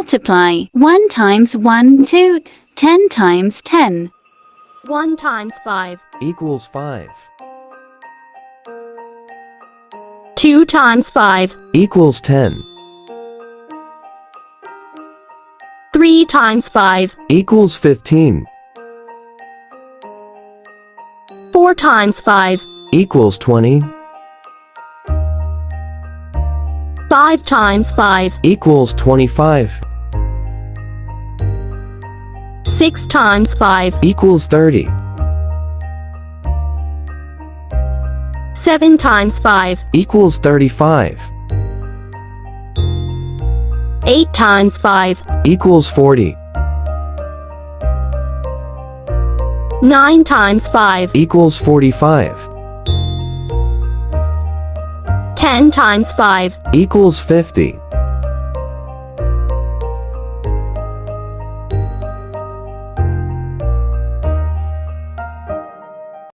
Multiply. 1 times 1, 2. 10 times 10. 1 times 5. Equals 5. 2 times 5. Equals 10. 3 times 5. Equals 15. 4 times 5. Equals 20. 5 times 5. Equals 25. 6 times 5. Equals 30. 7 times 5. Equals 35. 8 times 5. Equals 40. 9 times 5. Equals 45. 10 times 5. Equals 50.